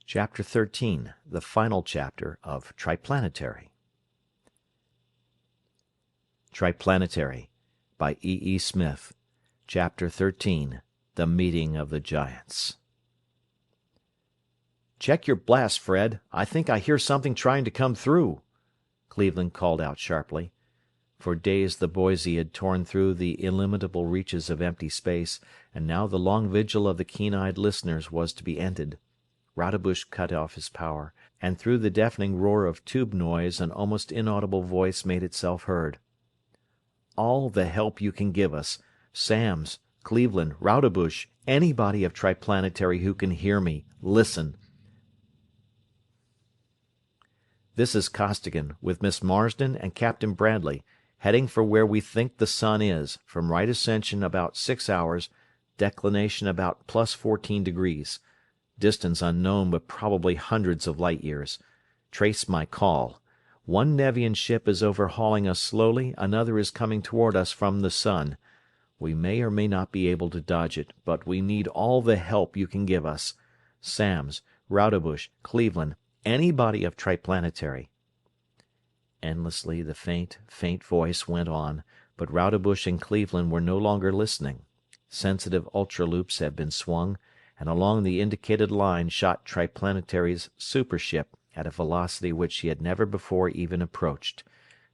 Chapter 13, the final chapter of Triplanetary. Triplanetary, by E. E. Smith. Chapter 13, the meeting of the giants. "Check your blast, Fred. I think I hear something trying to come through," Cleveland called out sharply. For days the Boise had torn through the illimitable reaches of empty space, and now the long vigil of the keen-eyed listeners was to be ended. Rodebush cut off his power, and through the deafening roar of tube noise an almost inaudible voice made itself heard. "All the help you can give us. Samms, Cleveland, Rodebush, anybody of Triplanetary who can hear me, listen. This is Costigan, with Miss Marsden and Captain Bradley, heading for where we think the sun is, from right ascension about 6 hours, declination about plus 14 degrees. Distance unknown, but probably hundreds of light years. Trace my call. One Nevian ship is overhauling us slowly, another is coming toward us from the sun. We may or may not be able to dodge it, but we need all the help you can give us. Samms, Rodebush, Cleveland, anybody of Triplanetary." Endlessly the faint voice went on, but Rodebush and Cleveland were no longer listening. Sensitive ultraloops had been swung, and along the indicated line shot Triplanetary's super ship at a velocity which she had never before even approached,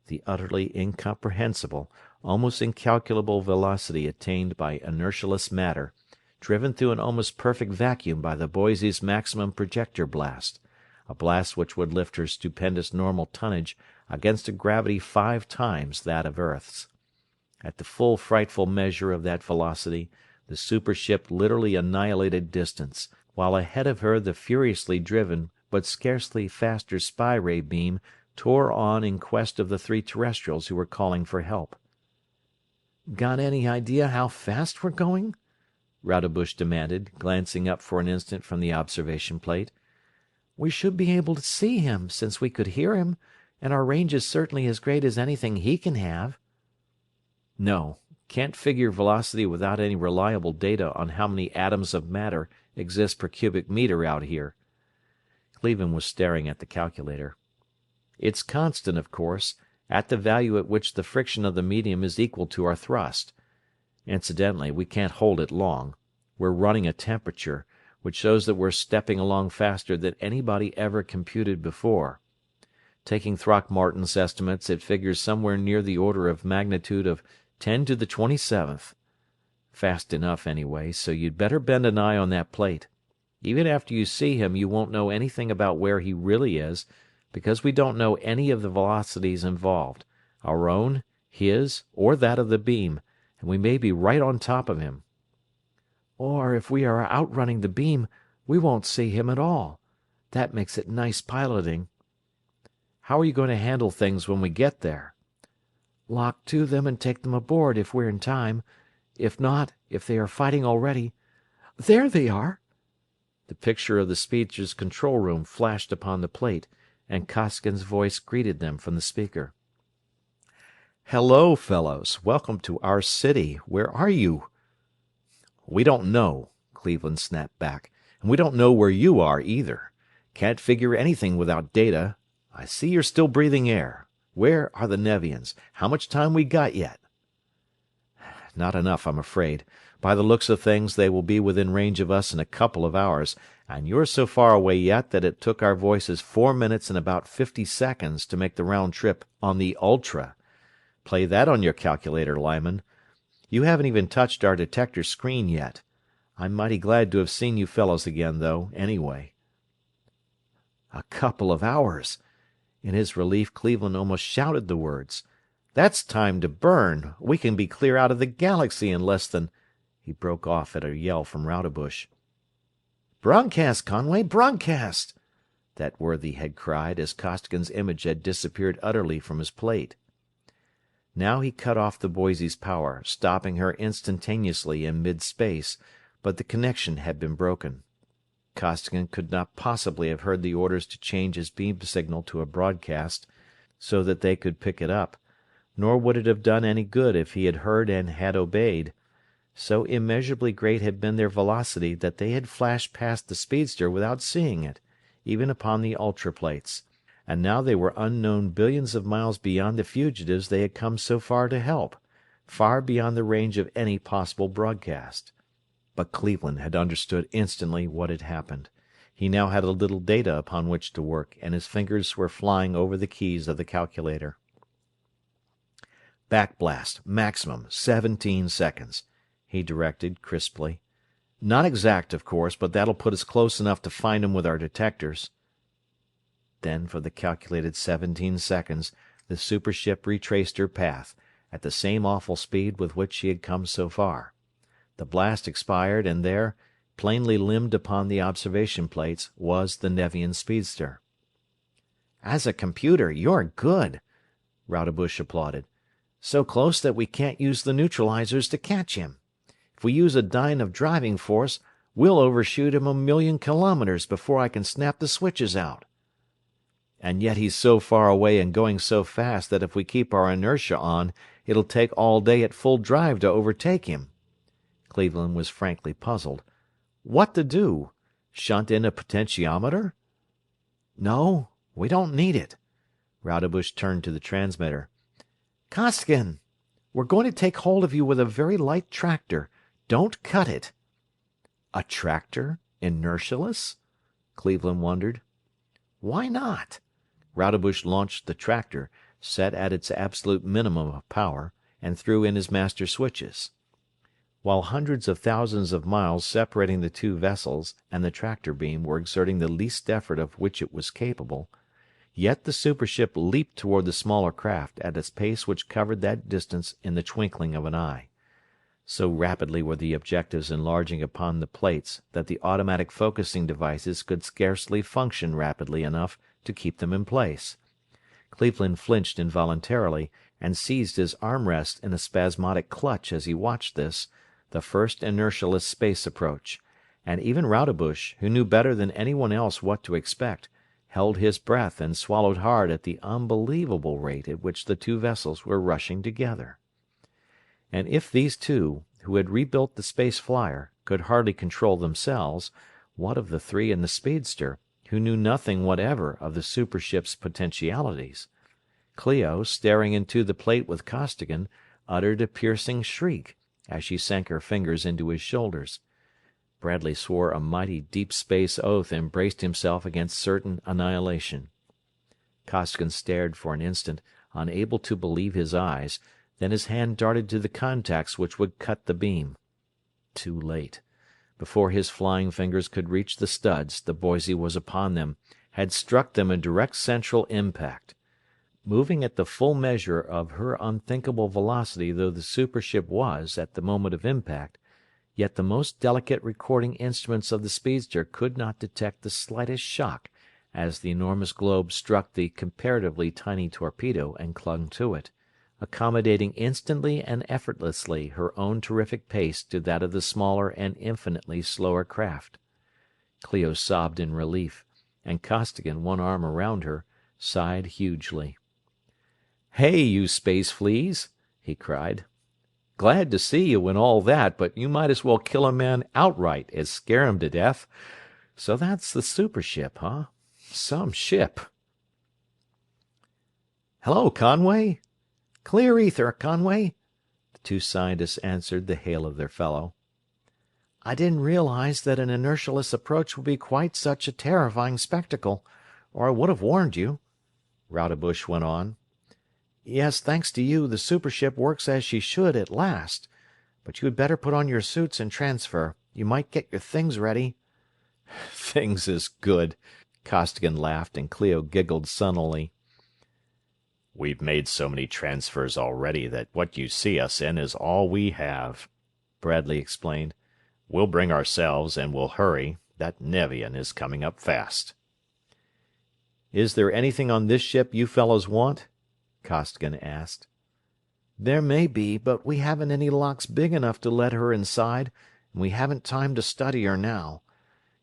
the utterly incomprehensible, almost incalculable velocity attained by inertialess matter, driven through an almost perfect vacuum by the Boise's maximum projector blast, a blast which would lift her stupendous normal tonnage against a gravity 5 times that of Earth's. At the full frightful measure of that velocity, the super ship literally annihilated distance, while ahead of her the furiously driven but scarcely faster spy ray beam tore on in quest of the 3 Terrestrials who were calling for help. "Got any idea how fast we're going?" Rodebush demanded, glancing up for an instant from the observation plate. "We should be able to see him, since we could hear him, and our range is certainly as great as anything he can have." "No. Can't figure velocity without any reliable data on how many atoms of matter exist per cubic meter out here." Cleveland was staring at the calculator. "It's constant, of course, at the value at which the friction of the medium is equal to our thrust. Incidentally, we can't hold it long. We're running a temperature, which shows that we're stepping along faster than anybody ever computed before. Taking Throckmorton's estimates, it figures somewhere near the order of magnitude of 10 to the 27th. Fast enough, anyway, so you'd better bend an eye on that plate. Even after you see him, you won't know anything about where he really is, because we don't know any of the velocities involved, our own, his, or that of the beam, and we may be right on top of him." "Or if we are outrunning the beam, we won't see him at all. That makes it nice piloting." "How are you going to handle things when we get there?" "Lock to them and take them aboard if we're in time. If not, if they are fighting already. There they are!" The picture of the speedster's control room flashed upon the plate, and Costigan's voice greeted them from the speaker. "Hello, fellows. Welcome to our city. Where are you?" "We don't know," Cleveland snapped back. "And we don't know where you are, either. Can't figure anything without data. I see you're still breathing air. Where are the Nevians? How much time we got yet?" "Not enough, I'm afraid. By the looks of things, they will be within range of us in a couple of hours, and you're so far away yet that it took our voices 4 minutes and about 50 seconds to make the round trip on the Ultra. Play that on your calculator, Lyman. You haven't even touched our detector screen yet. I'm mighty glad to have seen you fellows again, though, anyway." "A couple of hours!" In his relief, Cleveland almost shouted the words. "That's time to burn! We can be clear out of the galaxy in less than—" He broke off at a yell from Rodebush. "Broadcast, Conway, broadcast!" that worthy had cried as Costigan's image had disappeared utterly from his plate. Now he cut off the Boise's power, stopping her instantaneously in mid-space, but the connection had been broken. Costigan could not possibly have heard the orders to change his beam signal to a broadcast, so that they could pick it up, nor would it have done any good if he had heard and had obeyed. So immeasurably great had been their velocity that they had flashed past the speedster without seeing it, even upon the ultraplates, and now they were unknown billions of miles beyond the fugitives they had come so far to help, far beyond the range of any possible broadcast. But Cleveland had understood instantly what had happened. He now had a little data upon which to work, and his fingers were flying over the keys of the calculator. "Backblast, maximum, 17 seconds," he directed, crisply. "Not exact, of course, but that'll put us close enough to find 'em with our detectors." Then, for the calculated 17 seconds, the super ship retraced her path, at the same awful speed with which she had come so far. The blast expired, and there, plainly limned upon the observation plates, was the Nevian speedster. "As a computer, you're good," Rodebush applauded. "So close that we can't use the neutralizers to catch him. If we use a dyne of driving force, we'll overshoot him 1,000,000 kilometers before I can snap the switches out." "And yet he's so far away and going so fast that if we keep our inertia on, it'll take all day at full drive to overtake him." Cleveland was frankly puzzled. "What to do? Shunt in a potentiometer?" "No, we don't need it." Rodebush turned to the transmitter. "Costigan, we're going to take hold of you with a very light tractor. Don't cut it." A tractor? Inertialess? Cleveland wondered. "Why not?" Rodebush launched the tractor, set at its absolute minimum of power, and threw in his master switches. While hundreds of thousands of miles separating the two vessels and the tractor beam were exerting the least effort of which it was capable, yet the super ship leaped toward the smaller craft at a pace which covered that distance in the twinkling of an eye. So rapidly were the objectives enlarging upon the plates that the automatic focusing devices could scarcely function rapidly enough to keep them in place. Cleveland flinched involuntarily, and seized his armrest in a spasmodic clutch as he watched this, the first inertialess space approach, and even Rodebush, who knew better than anyone else what to expect, held his breath and swallowed hard at the unbelievable rate at which the two vessels were rushing together. And if these two, who had rebuilt the space flyer, could hardly control themselves, what of the three in the speedster, who knew nothing whatever of the super ship's potentialities? Clio, staring into the plate with Costigan, uttered a piercing shriek as she sank her fingers into his shoulders. Bradley swore a mighty deep space oath and braced himself against certain annihilation. Costigan stared for an instant, unable to believe his eyes, then his hand darted to the contacts which would cut the beam. Too late. Before his flying fingers could reach the studs, the Boise was upon them, had struck them in direct central impact. Moving at the full measure of her unthinkable velocity though the super ship was at the moment of impact, yet the most delicate recording instruments of the speedster could not detect the slightest shock as the enormous globe struck the comparatively tiny torpedo and clung to it, accommodating instantly and effortlessly her own terrific pace to that of the smaller and infinitely slower craft. Clio sobbed in relief, and Costigan, one arm around her, sighed hugely. "Hey, you space fleas!" he cried. "Glad to see you and all that, but you might as well kill a man outright as scare him to death. So that's the super ship, huh? Some ship." "Hello, Conway!" "Clear ether, Conway!" The two scientists answered the hail of their fellow. "I didn't realize that an inertialess approach would be quite such a terrifying spectacle, or I would have warned you," Rodebush went on. "Yes, thanks to you, the super ship works as she should at last. But you had better put on your suits and transfer. You might get your things ready." "Things is good," Costigan laughed, and Clio giggled sunnily. "We've made so many transfers already that what you see us in is all we have," Bradley explained. "We'll bring ourselves, and we'll hurry. That Nevian is coming up fast." "Is there anything on this ship you fellows want?" Costigan asked. "There may be, but we haven't any locks big enough to let her inside, and we haven't time to study her now.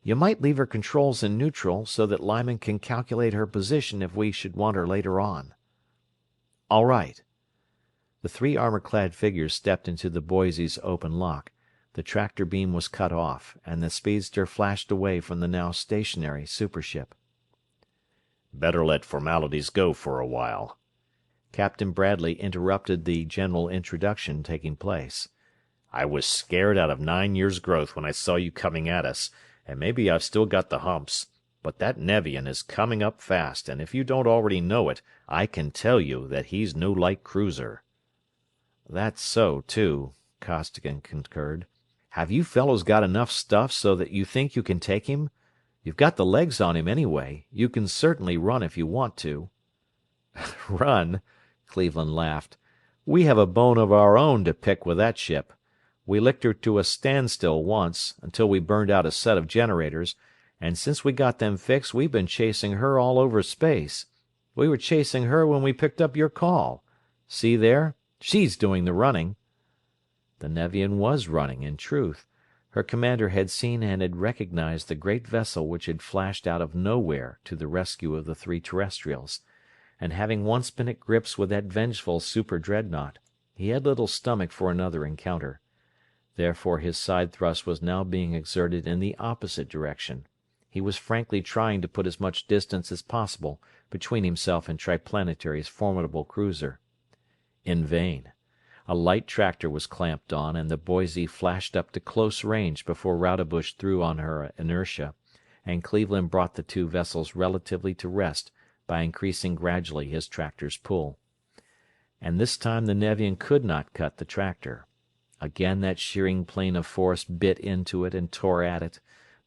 You might leave her controls in neutral, so that Lyman can calculate her position if we should want her later on." "All right." The three armor-clad figures stepped into the Boise's open lock, the tractor beam was cut off, and the speedster flashed away from the now stationary super ship. Better let formalities go for a while. Captain Bradley interrupted the general introduction taking place. I was scared out of 9 years' growth when I saw you coming at us, and maybe I've still got the humps, but that Nevian is coming up fast, and if you don't already know it, I can tell you that he's no light cruiser. That's so, too, Costigan concurred. Have you fellows got enough stuff so that you think you can take him? You've got the legs on him anyway. You can certainly run if you want to. Run? Cleveland laughed. We have a bone of our own to pick with that ship. We licked her to a standstill once, until we burned out a set of generators, and since we got them fixed we've been chasing her all over space. We were chasing her when we picked up your call. See there? She's doing the running. The Nevian was running, in truth. Her commander had seen and had recognized the great vessel which had flashed out of nowhere to the rescue of the three terrestrials, and having once been at grips with that vengeful super-dreadnought, he had little stomach for another encounter. Therefore his side thrust was now being exerted in the opposite direction. He was frankly trying to put as much distance as possible between himself and Triplanetary's formidable cruiser. In vain. A light tractor was clamped on, and the Boise flashed up to close range before Rodebush threw on her inertia, and Cleveland brought the two vessels relatively to rest by increasing gradually his tractor's pull. And this time the Nevian could not cut the tractor. Again that shearing plane of force bit into it and tore at it,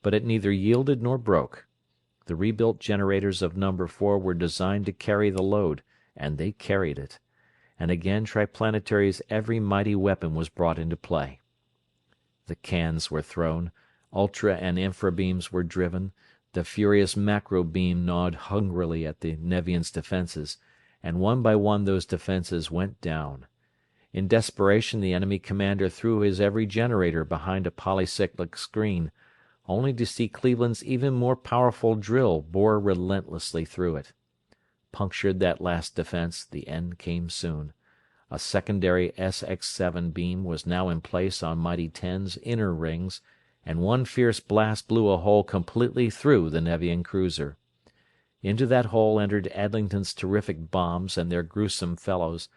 but it neither yielded nor broke. The rebuilt generators of No. 4 were designed to carry the load, and they carried it. And again Triplanetary's every mighty weapon was brought into play. The cans were thrown, ultra and infra beams were driven, the furious macro beam gnawed hungrily at the Nevian's defenses, and one by one those defenses went down. In desperation the enemy commander threw his every generator behind a polycyclic screen, only to see Cleveland's even more powerful drill bore relentlessly through it. Punctured that last defense, the end came soon. A secondary SX-7 beam was now in place on Mighty 10's inner rings, and one fierce blast blew a hole completely through the Nevian cruiser. Into that hole entered Adlington's terrific bombs and their gruesome fellows,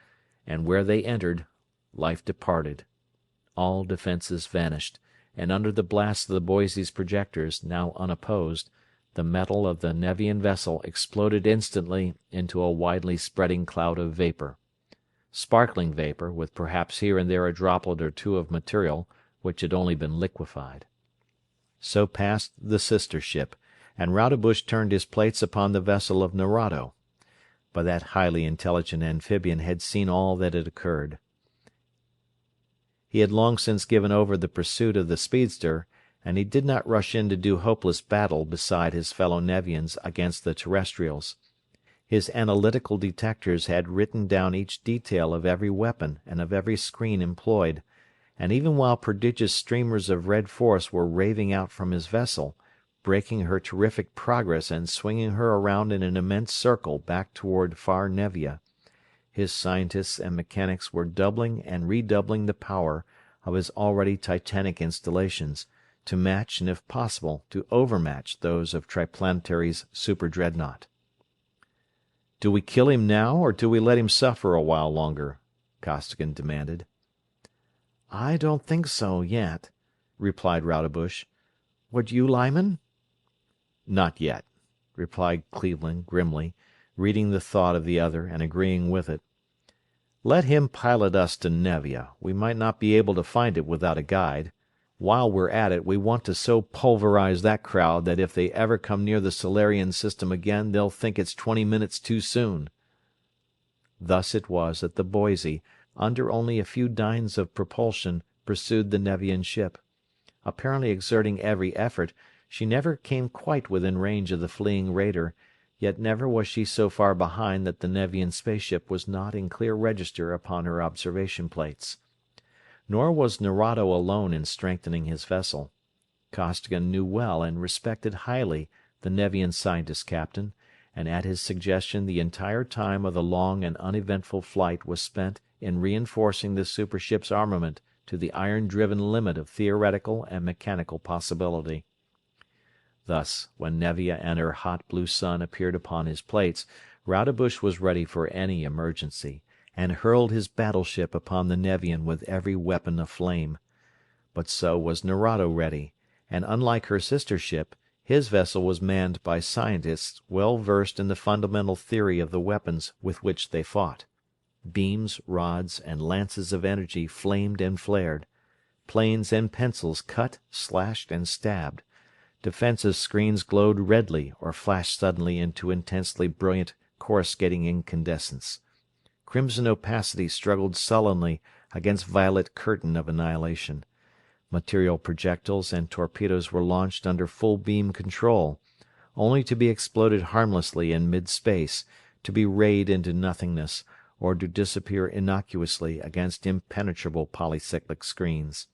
and where they entered, life departed. All defenses vanished, and under the blast of the Boise's projectors, now unopposed, the metal of the Nevian vessel exploded instantly into a widely spreading cloud of vapor. Sparkling vapor, with perhaps here and there a droplet or two of material which had only been liquefied. So passed the sister ship, and Rodebush turned his plates upon the vessel of Nerado. But that highly intelligent amphibian had seen all that had occurred. He had long since given over the pursuit of the speedster, and he did not rush in to do hopeless battle beside his fellow Nevians against the terrestrials. His analytical detectors had written down each detail of every weapon and of every screen employed, and even while prodigious streamers of red force were raving out from his vessel, breaking her terrific progress and swinging her around in an immense circle back toward far Nevia, his scientists and mechanics were doubling and redoubling the power of his already titanic installations, to match and if possible to overmatch those of Triplanetary's super-dreadnought. "Do we kill him now, or do we let him suffer a while longer?" Costigan demanded. "I don't think so, yet," replied Rodebush. "Would you, Lyman?" "Not yet," replied Cleveland grimly, reading the thought of the other and agreeing with it. "Let him pilot us to Nevia. We might not be able to find it without a guide. While we're at it, we want to so pulverize that crowd that if they ever come near the Solarian system again they'll think it's 20 minutes too soon." Thus it was that the Boise, under only a few dynes of propulsion, pursued the Nevian ship. Apparently exerting every effort, she never came quite within range of the fleeing raider, yet never was she so far behind that the Nevian spaceship was not in clear register upon her observation plates. Nor was Nerado alone in strengthening his vessel. Costigan knew well and respected highly the Nevian scientist captain, and at his suggestion the entire time of the long and uneventful flight was spent in reinforcing the super ship's armament to the iron-driven limit of theoretical and mechanical possibility. Thus, when Nevia and her hot blue sun appeared upon his plates, Rodebush was ready for any emergency, and hurled his battleship upon the Nevian with every weapon aflame. But so was Nerado ready, and unlike her sister ship, his vessel was manned by scientists well versed in the fundamental theory of the weapons with which they fought. Beams, rods, and lances of energy flamed and flared. Planes and pencils cut, slashed, and stabbed. Defensive screens glowed redly or flashed suddenly into intensely brilliant coruscating incandescence. Crimson opacity struggled sullenly against violet curtain of annihilation. Material projectiles and torpedoes were launched under full beam control, only to be exploded harmlessly in mid-space, to be rayed into nothingness, or to disappear innocuously against impenetrable polycyclic screens.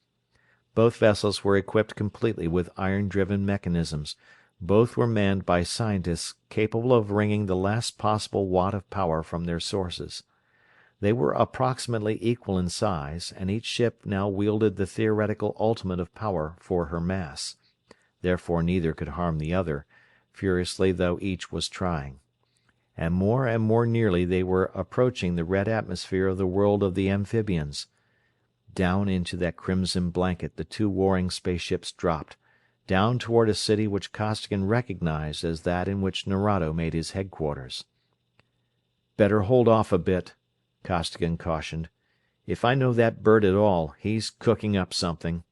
Both vessels were equipped completely with iron-driven mechanisms. Both were manned by scientists capable of wringing the last possible watt of power from their sources. They were approximately equal in size, and each ship now wielded the theoretical ultimate of power for her mass. Therefore neither could harm the other, furiously though each was trying. And more nearly they were approaching the red atmosphere of the world of the amphibians. Down into that crimson blanket the two warring spaceships dropped, down toward a city which Costigan recognized as that in which Nerado made his headquarters. "Better hold off a bit," Costigan cautioned. "If I know that bird at all, he's cooking up something."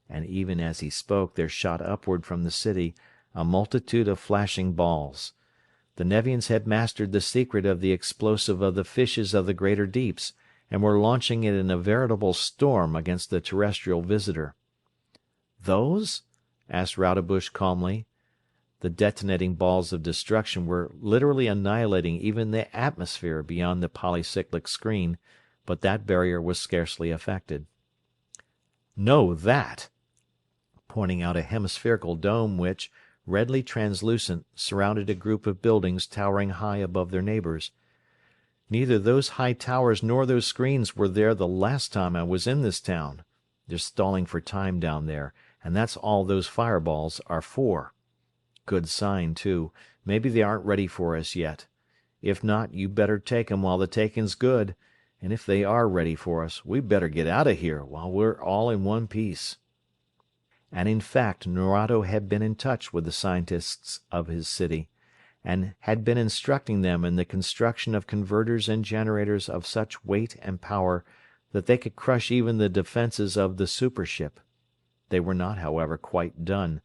And even as he spoke there shot upward from the city a multitude of flashing balls. The Nevians had mastered the secret of the explosive of the fishes of the greater deeps, and were launching it in a veritable storm against the terrestrial visitor. "Those?" asked Rodebush calmly. The detonating balls of destruction were literally annihilating even the atmosphere beyond the polycyclic screen, but that barrier was scarcely affected. "No, that!" pointing out a hemispherical dome which, redly translucent, surrounded a group of buildings towering high above their neighbors. "Neither those high towers nor those screens were there the last time I was in this town. They're stalling for time down there, and that's all those fireballs are for. Good sign, too. Maybe they aren't ready for us yet. If not, you better take 'em while the taking's good, and if they are ready for us, we better get out of here while we're all in one piece." And in fact Nerado had been in touch with the scientists of his city, and had been instructing them in the construction of converters and generators of such weight and power that they could crush even the defenses of the super ship. They were not, however, quite done.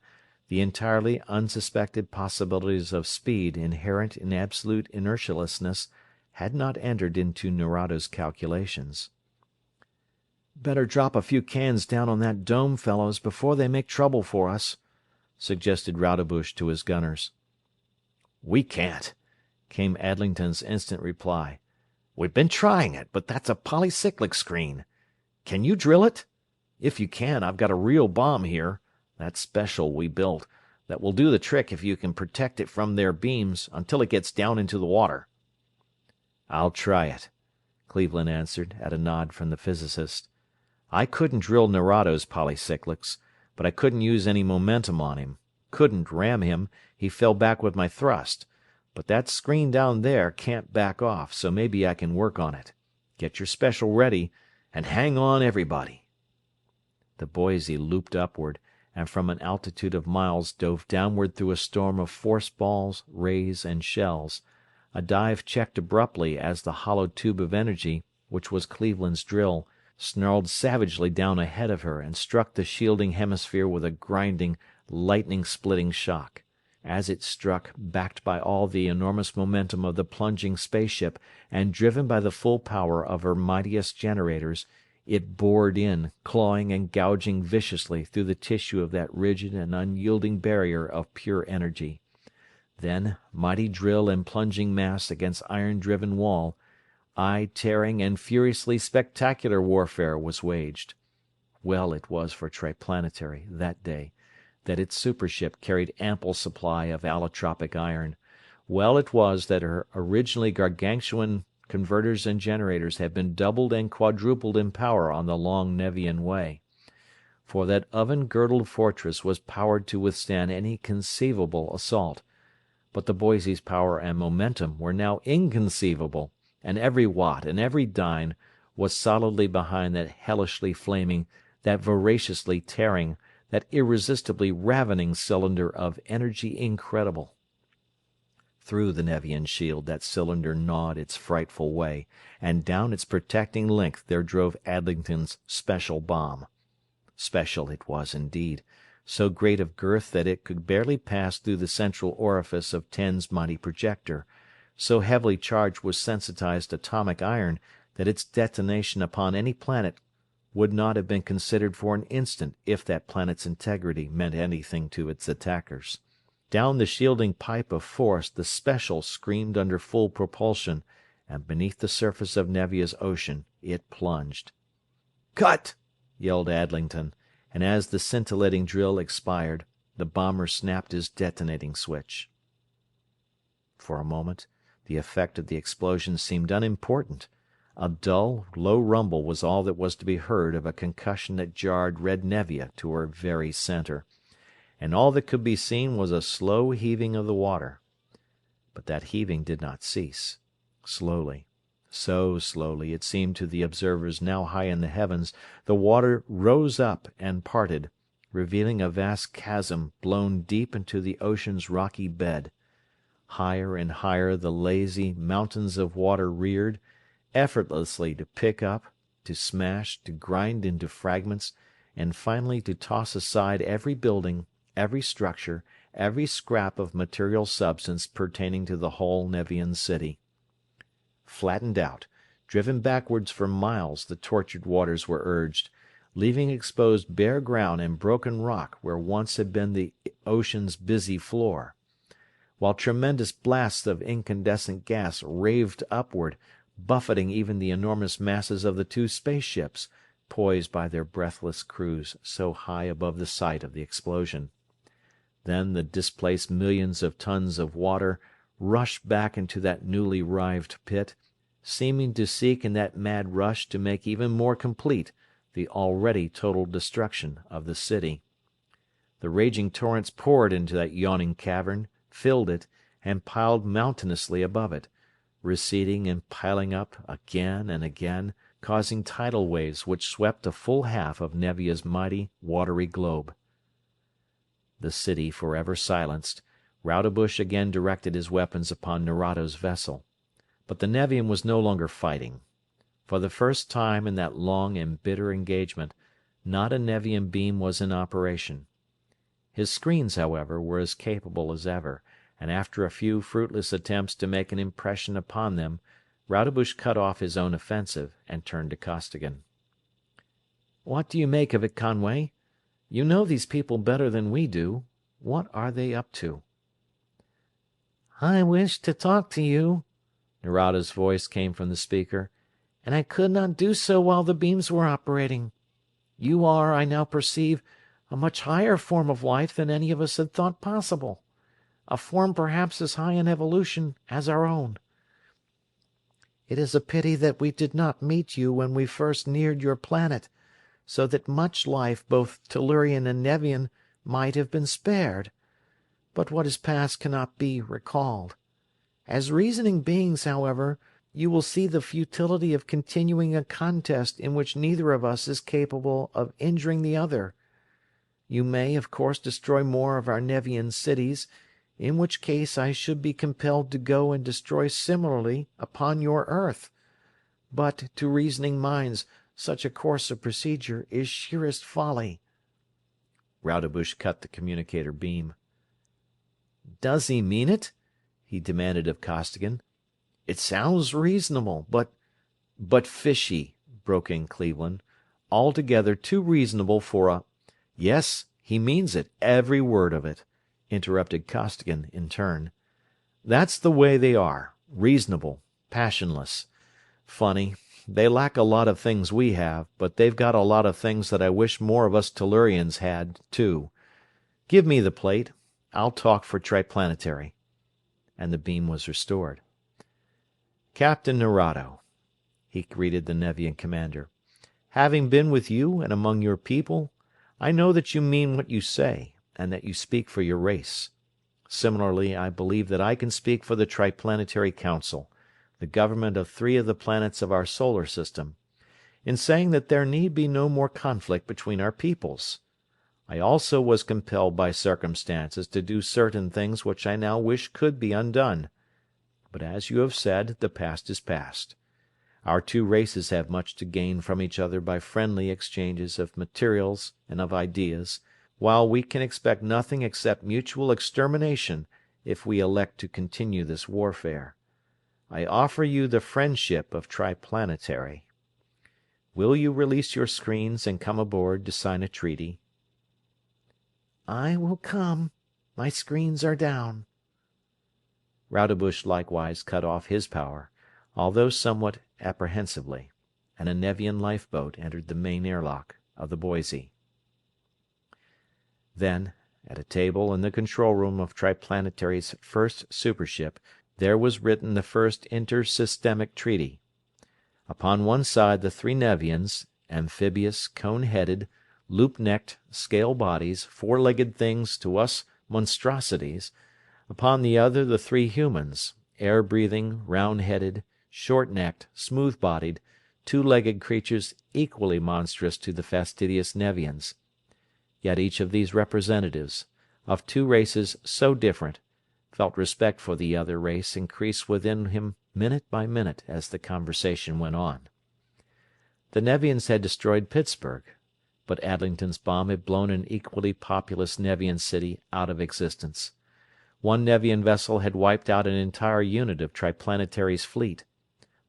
The entirely unsuspected possibilities of speed inherent in absolute inertialessness had not entered into Nerado's calculations. "Better drop a few cans down on that dome, fellows, before they make trouble for us," suggested Rodebush to his gunners. "We can't," came Adlington's instant reply. "We've been trying it, but that's a polycyclic screen. Can you drill it? If you can, I've got a real bomb here, that special we built, that will do the trick if you can protect it from their beams until it gets down into the water." "I'll try it," Cleveland answered, at a nod from the physicist. "I couldn't drill Nerado's polycyclics, but I couldn't use any momentum on him. Couldn't ram him, he fell back with my thrust. But that screen down there can't back off, so maybe I can work on it. Get your special ready, and hang on, everybody." The Boise looped upward, and from an altitude of miles dove downward through a storm of force balls, rays, and shells. A dive checked abruptly as the hollow tube of energy, which was Cleveland's drill, snarled savagely down ahead of her and struck the shielding hemisphere with a grinding, lightning-splitting shock. As it struck, backed by all the enormous momentum of the plunging spaceship and driven by the full power of her mightiest generators, it bored in, clawing and gouging viciously through the tissue of that rigid and unyielding barrier of pure energy. Then, mighty drill and plunging mass against iron-driven wall, eye-tearing and furiously spectacular warfare was waged. Well it was for Triplanetary, that day, that its super ship carried ample supply of allotropic iron. Well it was that her originally gargantuan converters and generators had been doubled and quadrupled in power on the long Nevian way. for that oven-girdled fortress was powered to withstand any conceivable assault. But the Boise's power and momentum were now inconceivable, and every watt and every dyne was solidly behind that hellishly flaming, that voraciously tearing, that irresistibly ravening cylinder of energy incredible. Through the Nevian shield that cylinder gnawed its frightful way, and down its protecting length there drove Adlington's special bomb. Special it was indeed, so great of girth that it could barely pass through the central orifice of Ten's mighty projector, so heavily charged was sensitized atomic iron that its detonation upon any planet would not have been considered for an instant if that planet's integrity meant anything to its attackers. Down the shielding pipe of force the Special screamed under full propulsion, and beneath the surface of Nevia's ocean it plunged. "Cut!" yelled Adlington, and as the scintillating drill expired, the bomber snapped his detonating switch. For a moment the effect of the explosion seemed unimportant. A dull, low rumble was all that was to be heard of a concussion that jarred red Nevia to her very center, and all that could be seen was a slow heaving of the water. But that heaving did not cease. Slowly, so slowly it seemed to the observers now high in the heavens, the water rose up and parted, revealing a vast chasm blown deep into the ocean's rocky bed. Higher and higher the lazy mountains of water reared, effortlessly to pick up, to smash, to grind into fragments, and finally to toss aside every building, every structure, every scrap of material substance pertaining to the whole Nevian city. Flattened out, driven backwards for miles the tortured waters were urged, leaving exposed bare ground and broken rock where once had been the ocean's busy floor, while tremendous blasts of incandescent gas raved upward, buffeting even the enormous masses of the two spaceships, poised by their breathless crews so high above the site of the explosion. Then the displaced millions of tons of water rushed back into that newly rived pit, seeming to seek in that mad rush to make even more complete the already total destruction of the city. The raging torrents poured into that yawning cavern, filled it, and piled mountainously above it, receding and piling up again and again, causing tidal waves which swept a full half of Nevia's mighty, watery globe. The city forever silenced, Rodebush again directed his weapons upon Nerado's vessel. But the Nevian was no longer fighting. For the first time in that long and bitter engagement, not a Nevian beam was in operation. His screens, however, were as capable as ever, and after a few fruitless attempts to make an impression upon them, Rodebush cut off his own offensive and turned to Costigan. "What do you make of it, Conway? You know these people better than we do. What are they up to?" "I wish to talk to you," Nerado's voice came from the speaker, "and I could not do so while the beams were operating. You are, I now perceive, a much higher form of life than any of us had thought possible. A form perhaps as high in evolution as our own. It is a pity that we did not meet you when we first neared your planet, so that much life, both Tellurian and Nevian, might have been spared. But what is past cannot be recalled. As reasoning beings, however, you will see the futility of continuing a contest in which neither of us is capable of injuring the other. You may, of course, destroy more of our Nevian cities, in which case I should be compelled to go and destroy similarly upon your Earth. But to reasoning minds such a course of procedure is sheerest folly." Rodebush cut the communicator beam. "Does he mean it?" he demanded of Costigan. "It sounds reasonable, but—" "But fishy," broke in Cleveland. "Altogether too reasonable for a—" "Yes, he means it, every word of it," interrupted Costigan in turn. "That's the way they are, reasonable, passionless. Funny, they lack a lot of things we have, but they've got a lot of things that I wish more of us Tellurians had, too. Give me the plate. I'll talk for Triplanetary." And the beam was restored. "Captain Nerado," he greeted the Nevian commander, "having been with you and among your people, I know that you mean what you say, and that you speak for your race. Similarly, I believe that I can speak for the Triplanetary Council, the government of 3 of the planets of our solar system, in saying that there need be no more conflict between our peoples. I also was compelled by circumstances to do certain things which I now wish could be undone. But as you have said, the past is past. Our 2 races have much to gain from each other by friendly exchanges of materials and of ideas, while we can expect nothing except mutual extermination if we elect to continue this warfare. I offer you the friendship of Triplanetary. Will you release your screens and come aboard to sign a treaty? I will come. My screens are down. Rodebush likewise cut off his power, although somewhat apprehensively, and a Nevian lifeboat entered the main airlock of the Boise. Then, at a table in the control room of Triplanetary's first supership, there was written the first intersystemic treaty. Upon one side the 3 Nevians, amphibious, cone-headed, loop-necked, scale bodies, 4-legged things to us monstrosities; upon the other the 3 humans, air-breathing, round-headed, short-necked, smooth-bodied, 2-legged creatures equally monstrous to the fastidious Nevians. Yet each of these representatives, of 2 races so different, felt respect for the other race increase within him minute by minute as the conversation went on. The Nevians had destroyed Pittsburgh, but Adlington's bomb had blown an equally populous Nevian city out of existence. One Nevian vessel had wiped out an entire unit of Triplanetary's fleet,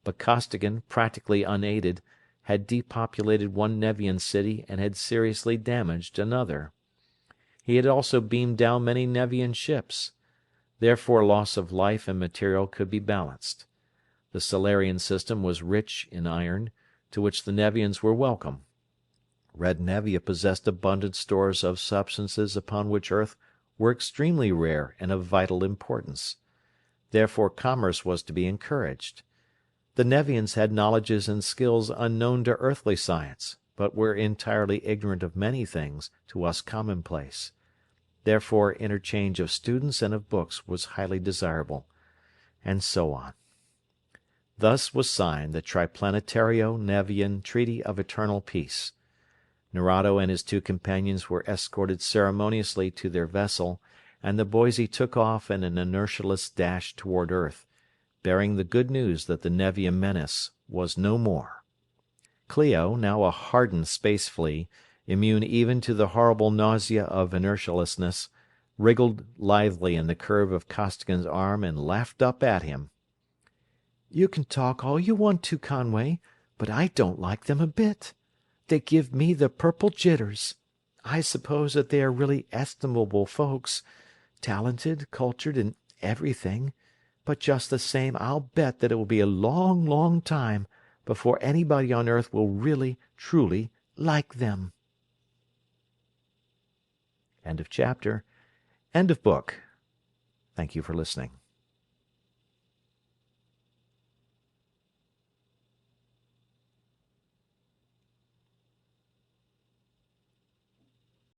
but Costigan, practically unaided, had depopulated one Nevian city and had seriously damaged another. He had also beamed down many Nevian ships. Therefore loss of life and material could be balanced. The Solarian system was rich in iron, to which the Nevians were welcome. Red Nevia possessed abundant stores of substances upon which Earth were extremely rare and of vital importance. Therefore commerce was to be encouraged. The Nevians had knowledges and skills unknown to earthly science, but were entirely ignorant of many things to us commonplace. Therefore interchange of students and of books was highly desirable, and so on. Thus was signed the Triplanetario-Nevian Treaty of Eternal Peace. Nerado and his 2 companions were escorted ceremoniously to their vessel, and the Boise took off in an inertialess dash toward Earth, bearing the good news that the Nevian menace was no more. Clio, now a hardened space flea, immune even to the horrible nausea of inertialessness, wriggled lithely in the curve of Costigan's arm and laughed up at him. You can talk all you want to, Conway, but I don't like them a bit. They give me the purple jitters. I suppose that they are really estimable folks, talented, cultured, and everything, but just the same I'll bet that it will be a long, long time before anybody on Earth will really, truly like them. End of chapter. End of book. Thank you for listening.